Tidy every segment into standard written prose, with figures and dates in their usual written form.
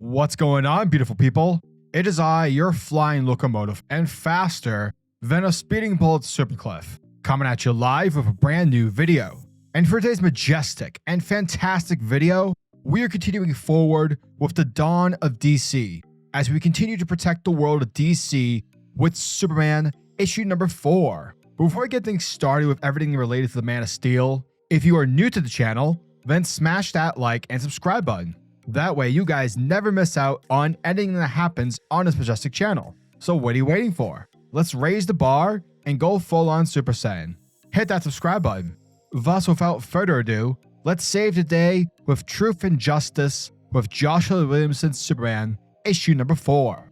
What's going on, beautiful people? It is I, your flying locomotive, and faster than a speeding bullet SuperCliff, coming at you live with a brand new video. And for today's majestic and fantastic video, we are continuing forward with the Dawn of DC as we continue to protect the world of DC with Superman issue number 4. Before I get things started with everything related to the Man of Steel, if you are new to the channel, then smash that like and subscribe button. That way you guys never miss out on anything that happens on this majestic channel. So what are you waiting for? Let's raise the bar and go full on Super Saiyan. Hit that subscribe button. Thus, without further ado, let's save the day with Truth and Justice with Joshua Williamson's Superman issue number 4.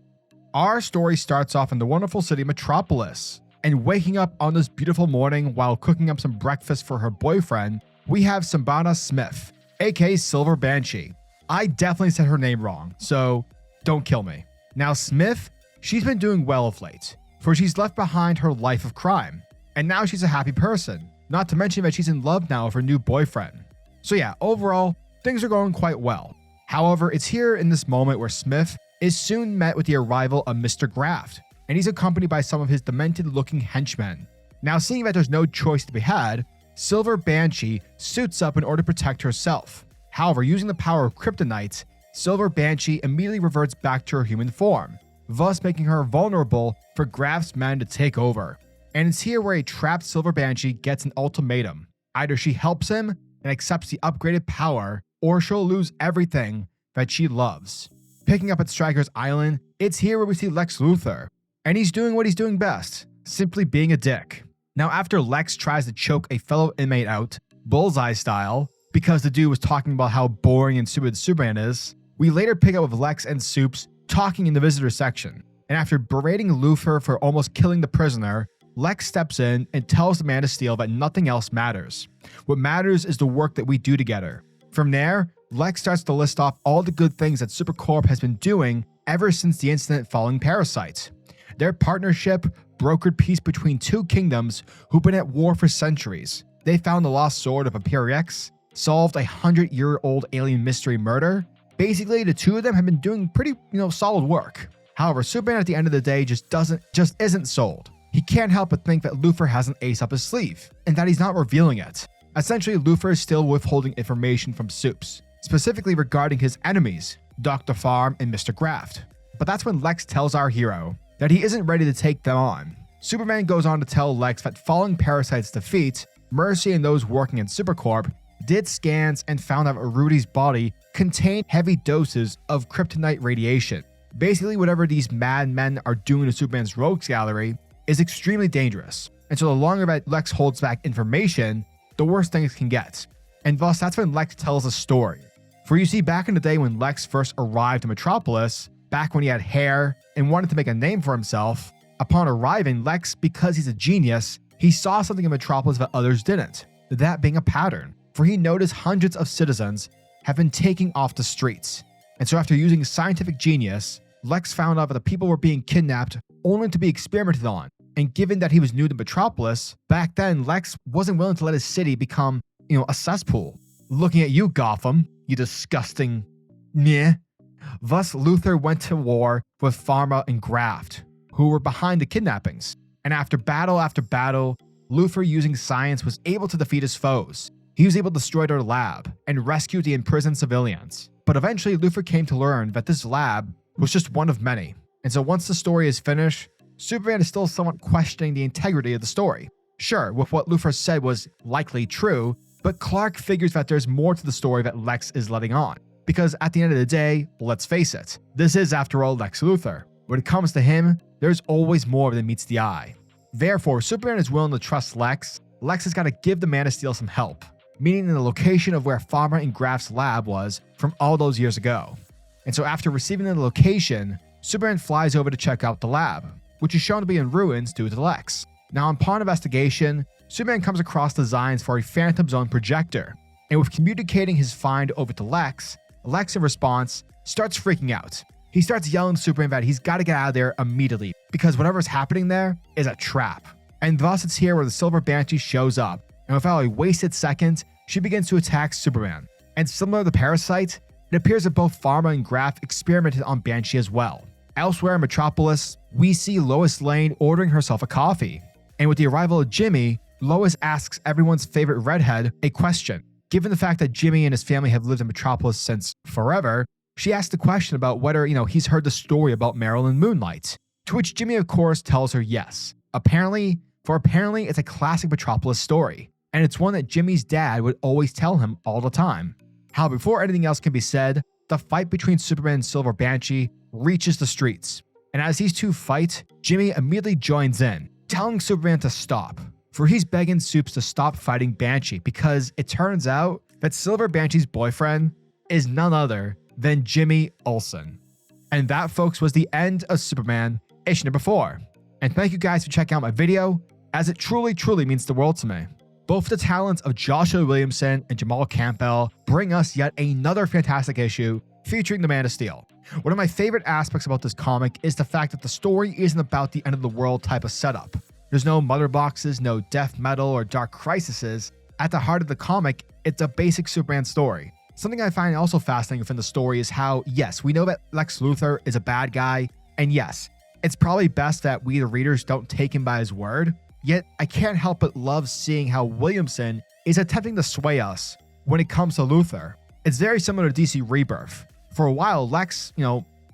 Our story starts off in the wonderful city Metropolis, and waking up on this beautiful morning while cooking up some breakfast for her boyfriend, we have Sambana Smith, aka Silver Banshee. I definitely said her name wrong, so don't kill me. Now Smith, she's been doing well of late, for she's left behind her life of crime, and now she's a happy person, not to mention that she's in love now with her new boyfriend. So yeah, overall, things are going quite well. However, it's here in this moment where Smith is soon met with the arrival of Mr. Graft, and he's accompanied by some of his demented-looking henchmen. Now seeing that there's no choice to be had, Silver Banshee suits up in order to protect herself. However, using the power of Kryptonite, Silver Banshee immediately reverts back to her human form, thus making her vulnerable for Graft's men to take over. And it's here where a trapped Silver Banshee gets an ultimatum. Either she helps him and accepts the upgraded power, or she'll lose everything that she loves. Picking up at Stryker's Island, it's here where we see Lex Luthor, and he's doing what he's doing best, simply being a dick. Now after Lex tries to choke a fellow inmate out, bullseye style, because the dude was talking about how boring and stupid Superman is, we later pick up with Lex and Supes talking in the visitor section. And after berating Luthor for almost killing the prisoner, Lex steps in and tells the Man of Steel that nothing else matters. What matters is the work that we do together. From there, Lex starts to list off all the good things that SuperCorp has been doing ever since the incident following Parasite. Their partnership brokered peace between two kingdoms who've been at war for centuries. They found the lost sword of Imperiex, solved a 100-year-old alien mystery murder. Basically, the two of them have been doing pretty, solid work. However, Superman at the end of the day just isn't sold. He can't help but think that Luthor has an ace up his sleeve, and that he's not revealing it. Essentially, Luthor is still withholding information from Supes, specifically regarding his enemies, Dr. Farm and Mr. Graft. But that's when Lex tells our hero that he isn't ready to take them on. Superman goes on to tell Lex that following Parasite's defeat, Mercy and those working in SuperCorp did scans and found out Rudy's body contained heavy doses of kryptonite radiation. Basically, whatever these madmen are doing to Superman's rogues gallery is extremely dangerous. And so the longer that Lex holds back information, the worse things can get. And thus, that's when Lex tells a story. For you see, back in the day when Lex first arrived in Metropolis, back when he had hair and wanted to make a name for himself, upon arriving, Lex, because he's a genius, he saw something in Metropolis that others didn't. That being a pattern. For he noticed hundreds of citizens have been taking off the streets. And so after using scientific genius, Lex found out that the people were being kidnapped only to be experimented on. And given that he was new to Metropolis, back then Lex wasn't willing to let his city become, a cesspool. Looking at you, Gotham, you disgusting meh. Thus, Luthor went to war with Pharma and Graft, who were behind the kidnappings. And after battle, Luthor using science was able to defeat his foes. He was able to destroy their lab and rescue the imprisoned civilians. But eventually, Luthor came to learn that this lab was just one of many. And so once the story is finished, Superman is still somewhat questioning the integrity of the story. Sure, with what Luthor said was likely true, but Clark figures that there's more to the story that Lex is letting on. Because at the end of the day, let's face it, this is after all Lex Luthor. When it comes to him, there's always more than meets the eye. Therefore, Superman is willing to trust Lex. Lex has got to give the Man of Steel some help, meaning in the location of where Farmer and Graft's lab was from all those years ago. And so after receiving the location, Superman flies over to check out the lab, which is shown to be in ruins due to Lex. Now upon investigation, Superman comes across designs for a Phantom Zone projector, and with communicating his find over to Lex, Lex in response starts freaking out. He starts yelling to Superman that he's got to get out of there immediately because whatever's happening there is a trap. And thus it's here where the Silver Banshee shows up, and without a wasted second, she begins to attack Superman. And similar to Parasite, It appears that both Pharma and Graph experimented on Banshee as well. Elsewhere in Metropolis, we see Lois Lane ordering herself a coffee. And with the arrival of Jimmy, Lois asks everyone's favorite redhead a question. Given the fact that Jimmy and his family have lived in Metropolis since forever, she asks the question about whether, he's heard the story about Marilyn Moonlight. To which Jimmy, of course, tells her yes. Apparently, it's a classic Metropolis story. And it's one that Jimmy's dad would always tell him all the time. How before anything else can be said, the fight between Superman and Silver Banshee reaches the streets. And as these two fight, Jimmy immediately joins in, telling Superman to stop. For he's begging Supes to stop fighting Banshee because it turns out that Silver Banshee's boyfriend is none other than Jimmy Olsen. And that, folks, was the end of Superman issue number 4. And thank you guys for checking out my video, as it truly means the world to me. Both the talents of Joshua Williamson and Jamal Campbell bring us yet another fantastic issue featuring the Man of Steel. One of my favorite aspects about this comic is the fact that the story isn't about the end of the world type of setup. There's no mother boxes, no death metal or dark crises. At the heart of the comic, it's a basic Superman story. Something I find also fascinating from the story is how, yes, we know that Lex Luthor is a bad guy, and yes, it's probably best that we the readers don't take him by his word. Yet, I can't help but love seeing how Williamson is attempting to sway us when it comes to Luthor. It's very similar to DC Rebirth. For a while, Lex,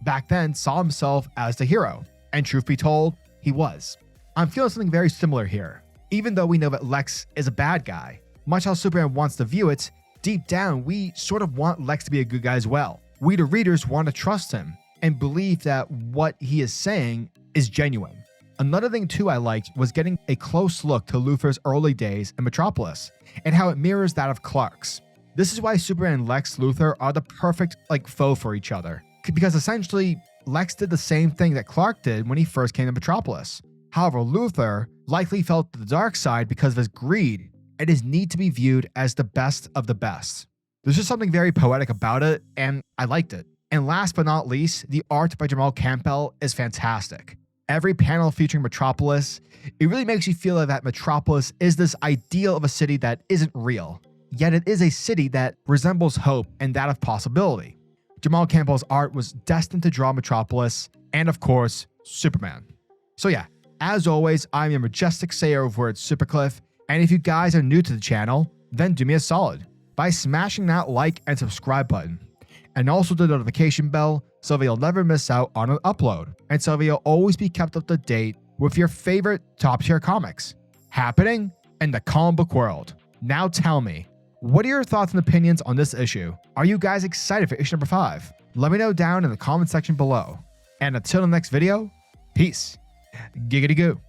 back then saw himself as the hero. And truth be told, he was. I'm feeling something very similar here. Even though we know that Lex is a bad guy, much how Superman wants to view it, deep down, we sort of want Lex to be a good guy as well. We the readers want to trust him and believe that what he is saying is genuine. Another thing too I liked was getting a close look to Luthor's early days in Metropolis and how it mirrors that of Clark's. This is why Superman and Lex Luthor are the perfect foe for each other, because essentially Lex did the same thing that Clark did when he first came to Metropolis. However, Luthor likely felt the dark side because of his greed and his need to be viewed as the best of the best. There's just something very poetic about it, and I liked it. And last but not least, the art by Jamal Campbell is fantastic. Every panel featuring Metropolis, it really makes you feel that Metropolis is this ideal of a city that isn't real, yet it is a city that resembles hope and that of possibility. Jamal Campbell's art was destined to draw Metropolis and, of course, Superman. So yeah, as always, I'm your majestic sayer over at SuperCliff, and if you guys are new to the channel, then do me a solid by smashing that like and subscribe button, and also the notification bell so that you'll never miss out on an upload, and so that you'll always be kept up to date with your favorite top tier comics happening in the comic book world. Now tell me, what are your thoughts and opinions on this issue? Are you guys excited for issue number 5? Let me know down in the comment section below. And until the next video, peace. Giggity goo.